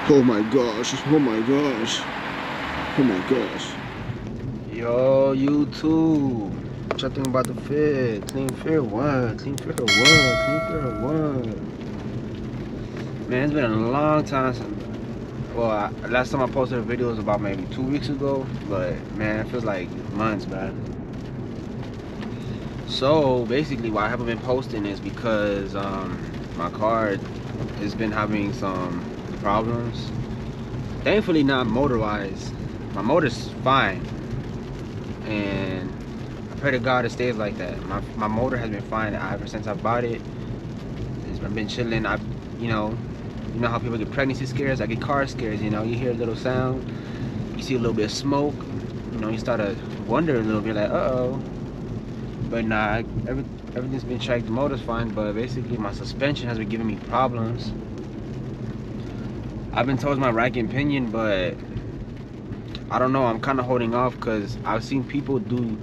Oh my gosh, oh my gosh, oh my gosh. Yo, YouTube. What y'all think about the fit? Clean fit one, clean fit one, clean fit one. Man, it's been a long time since, well, last time I posted a video was about maybe 2 weeks ago, but man, it feels like months, man. So basically why I haven't been posting is because my car has been having some problems. Thankfully not motor-wise. My motor's fine, and I pray to God it stays like that. My motor has been fine ever since I bought it. It's been chilling. You know how people get pregnancy scares. I get car scares. You hear a little sound, you see a little bit of smoke. You start to wonder a little bit, like, uh-oh. But nah, everything's been checked. The motor's fine, but basically my suspension has been giving me problems. I've been told it's my rack and pinion, but I don't know. I'm kind of holding off because I've seen people done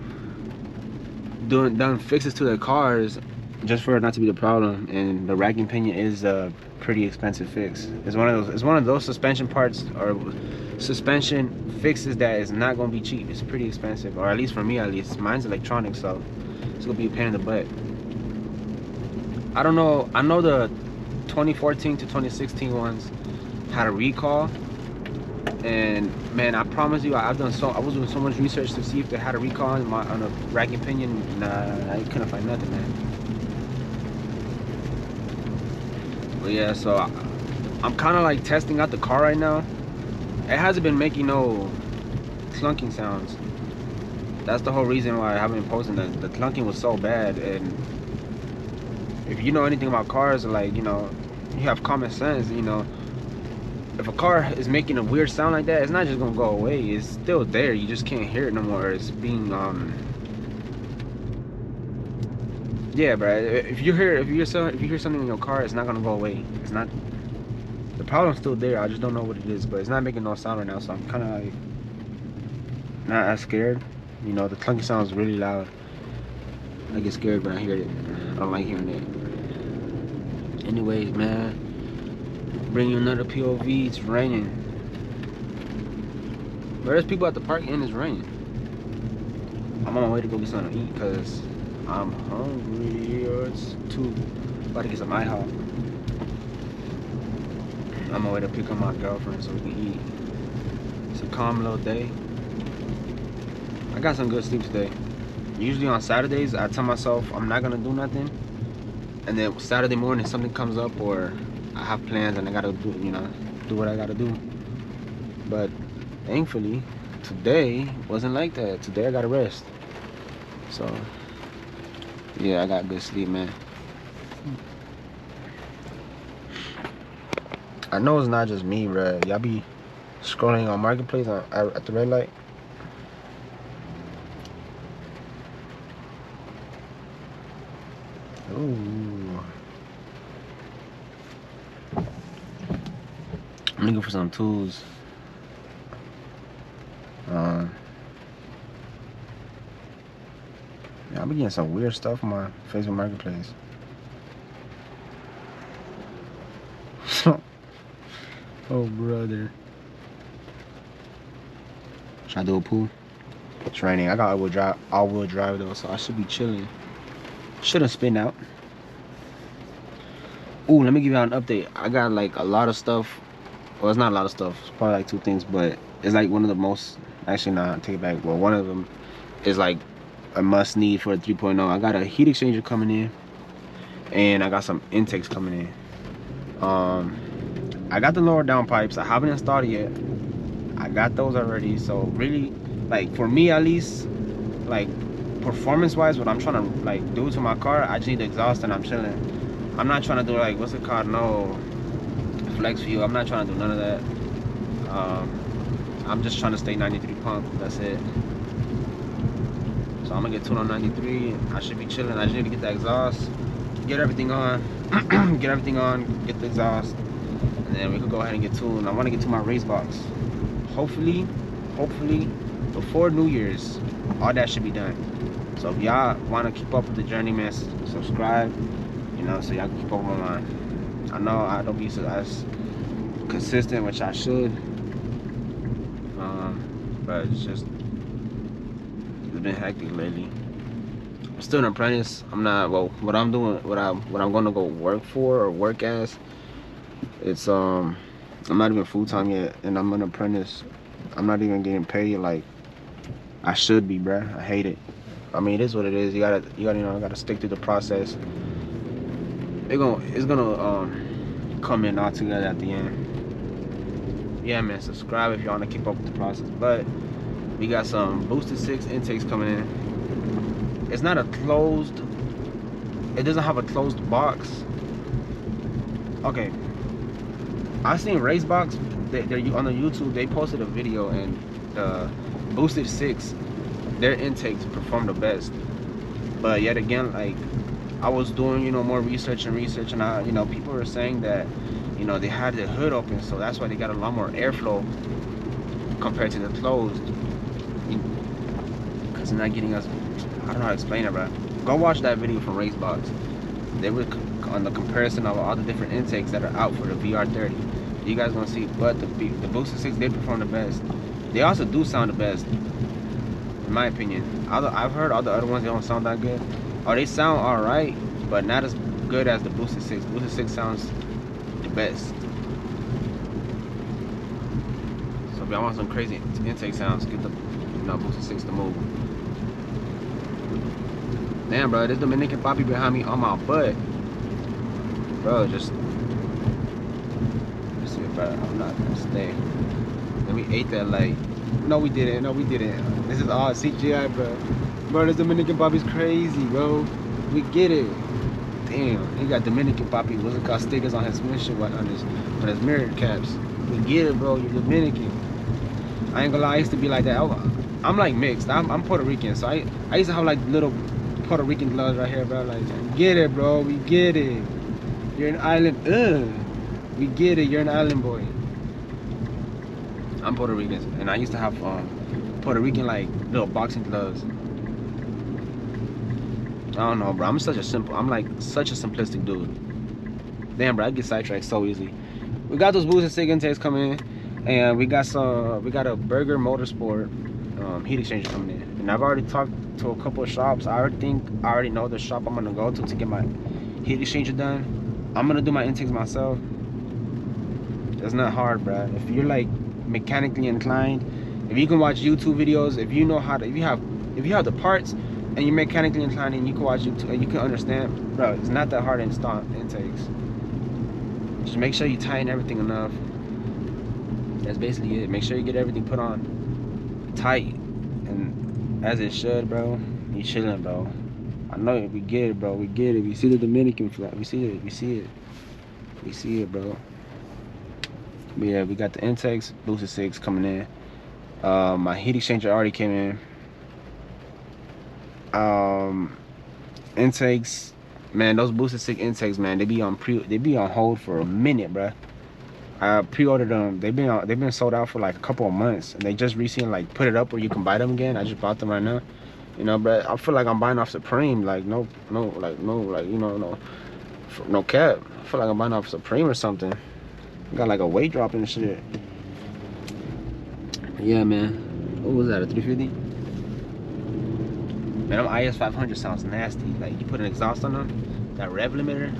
fixes to their cars just for it not to be the problem, and the rack and pinion is a pretty expensive fix. It's one of those suspension parts or suspension fixes that is not going to be cheap. It's pretty expensive, or at least for me, at least. Mine's electronic, so it's gonna be a pain in the butt. I don't know. I know the 2014 to 2016 ones had a recall, and man, I promise you, I was doing so much research to see if they had a recall on a rack and pinion. Nah, I couldn't find nothing, man. But yeah, so I'm kind of like testing out the car right now. It hasn't been making no clunking sounds. That's the whole reason why I haven't been posting. That the clunking was so bad. And if you know anything about cars, like, you have common sense. If a car is making a weird sound like that, it's not just gonna go away. It's still there. You just can't hear it no more. It's being yeah, bro. If you hear something in your car, it's not gonna go away. It's not. The problem's still there. I just don't know what it is, but it's not making no sound right now. So I'm kind of like not as scared. The clunky sounds really loud. I get scared when I hear it. I don't like hearing it. Anyways, man, bring you another POV. It's raining. But there's people at the park and it's raining. I'm on my way to go get something to eat because I'm hungry. It's about to get some IHOP. I'm on my way to pick up my girlfriend so we can eat. It's a calm little day. I got some good sleep today. Usually on Saturdays, I tell myself I'm not gonna do nothing, and then Saturday morning something comes up or I have plans and I gotta do what I gotta do. But thankfully, today wasn't like that. Today I gotta rest. So yeah, I got good sleep, man. I know it's not just me, bruh. Y'all be scrolling on Marketplace at the red light. Ooh. I'm looking for some tools. Yeah, I've been getting some weird stuff on my Facebook Marketplace. Oh, brother. Should I do a pool? It's raining. I got all-wheel drive though, so I should be chilling. Shouldn't spin out. Ooh, let me give you an update. I got like a lot of stuff. Well, it's not a lot of stuff. It's probably like 2 things, but it's like one of the most. Actually, nah, take it back. Well, one of them is like a must need for a 3.0. I got a heat exchanger coming in, and I got some intakes coming in. I got the lower down pipes. I haven't installed it yet. I got those already. So really, like for me at least, like performance-wise, what I'm trying to like do to my car, I just need the exhaust and I'm chilling. I'm not trying to do like, what's it called? No flex fuel. I'm not trying to do none of that. I'm just trying to stay 93 pump. That's it. So I'm gonna get tuned on 93. I should be chilling. I just need to get the exhaust, get everything on, get the exhaust, and then we could go ahead and get tuned. I want to get to my race box. Hopefully before New Year's, all that should be done. So if y'all want to keep up with the journey, man, subscribe, so y'all can keep up with mine. I know I don't be as consistent, which I should. But it's been hectic lately. I'm still an apprentice. I'm not, well, what I'm doing, what I'm gonna go work for or work as, it's I'm not even full-time yet, and I'm an apprentice. I'm not even getting paid like I should be, bruh. I hate it. I mean, it is what it is. You gotta stick to the process. It's gonna come in all together at the end. Yeah, man, subscribe if you want to keep up with the process. But we got some boosted 6 intakes coming in. It's not a closed, it doesn't have a closed box. Okay, I seen Racebox, they're on the YouTube, they posted a video, and the boosted 6, their intakes perform the best. But yet again, like, I was doing, you know, more research, and I, you know, people were saying that, you know, they had the hood open, so that's why they got a lot more airflow compared to the closed. Because they're not getting us, I don't know how to explain it, bro. Go watch that video from Racebox. They were on the comparison of all the different intakes that are out for the VR30. You guys gonna see, but the boosted 6, they perform the best. They also do sound the best, in my opinion. I've heard all the other ones, they don't sound that good. Or they sound alright, but not as good as the boosted 6. Boosted 6 sounds the best. So if y'all want some crazy intake sounds, get the, you know, boosted 6 to move. Damn, bro, this Dominican Poppy behind me on my butt. Bro, just let's see if I'm not gonna stay. Then we ate that like, no we didn't, This is all CGI, bro. Bro, this Dominican Poppy's crazy, bro. We get it. Damn, he got Dominican Poppy, what's it called, stickers on his windshield, on his mirror caps. We get it, bro, you're Dominican. I ain't gonna lie, I used to be like that. I'm like mixed. I'm Puerto Rican, so I used to have like little Puerto Rican gloves right here, bro. Like, get it, bro. We get it. You're an island. We get it. You're an island boy. I'm Puerto Rican, and I used to have Puerto Rican like little boxing gloves. I don't know, bro. I'm such a simplistic dude. Damn, bro. I get sidetracked so easily. We got those boosted 6 intakes coming in, and we got a Burger Motorsport heat exchanger coming in. And I've already talked to a couple of shops. I already know the shop I'm gonna go to get my heat exchanger done. I'm gonna do my intakes myself. It's not hard, bro. If you're like mechanically inclined, if you can watch YouTube videos, if you know how to, if you have the parts and you're mechanically inclined and you can watch YouTube and you can understand, bro, it's not that hard to install intakes. Just make sure you tighten everything enough. That's basically it. Make sure you get everything put on tight and as it should, bro. You chilling, bro. I know it. We get it, bro. We get it. We see the Dominican flag. We see it. We see it. We see it, bro. But yeah, we got the intakes, boosted 6 coming in. My heat exchanger already came in. Intakes, man. Those boosted 6 intakes, man. They be on hold for a minute, bro. I pre-ordered them. They've been sold out for like a couple of months, and they just recently like put it up where you can buy them again. I just bought them right now, you know. But I feel like I'm buying off Supreme, like no cap. I feel like I'm buying off Supreme or something. Got like a weight drop and shit. Yeah, man. What was that? A 350? Man, them IS 500 sounds nasty. Like you put an exhaust on them, that rev limiter,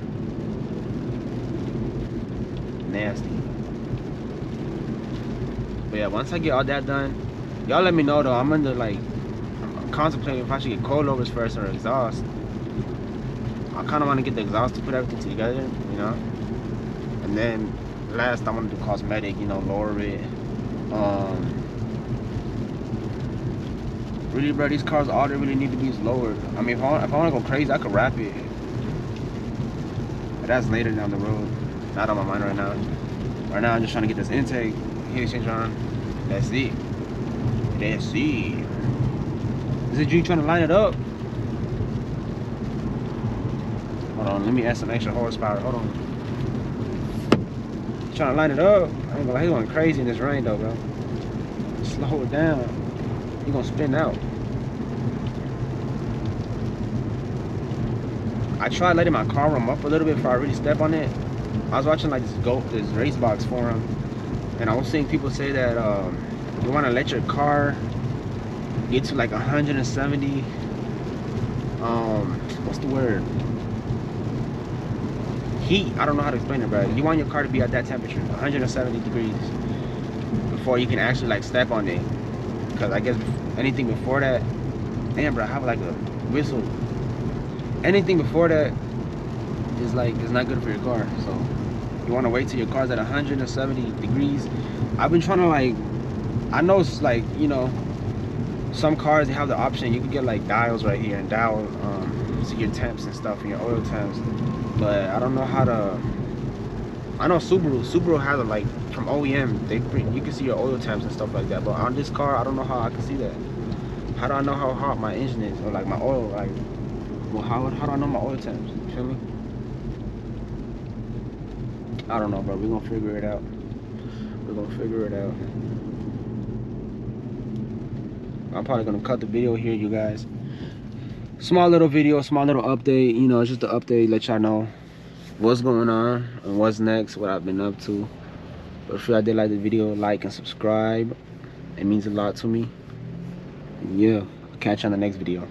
nasty. But yeah, once I get all that done, y'all let me know though. I'm contemplating if I should get coilovers first or exhaust. I kind of want to get the exhaust to put everything together, you know. And then last, I want to do cosmetic, you know, lower it. Really, bro, these cars, all they really need to be is lowered. I mean, if I want to go crazy, I could wrap it. But that's later down the road. Not on my mind right now. Right now, I'm just trying to get this intake, heat exchanger on. That's it. That's it. Is it you trying to line it up? Hold on, let me add some extra horsepower. Hold on. He's trying to line it up. I ain't gonna lie, he's going crazy in this rain though, bro. Slow it down. He's gonna spin out. I tried letting my car warm up a little bit before I really step on it. I was watching like this race box forum, and I was seeing people say that you want to let your car get to like 170. What's the word? Heat. I don't know how to explain it, but you want your car to be at that temperature, 170 degrees, before you can actually like step on it. Because I guess anything before that, damn, bro, I have like a whistle. Anything before that is like, it's not good for your car. So you want to wait till your car's at 170 degrees. I've been trying to like, I know it's like, you know, some cars, they have the option, you can get like dials right here and dial see your temps and stuff and your oil temps, but I don't know how to. I know Subaru has it like from OEM, you can see your oil temps and stuff like that, but on this car I don't know how I can see that. How do I know how hot my engine is, or like my oil, like, well, how do I know my oil temps? You feel me? I don't know, bro. We're gonna figure it out. We're gonna figure it out. I'm probably gonna cut the video here, you guys. Small little video, small little update. You know, it's just an update, let y'all know what's going on and what's next, what I've been up to. But if y'all did like the video, like and subscribe. It means a lot to me. And yeah, I'll catch you on the next video.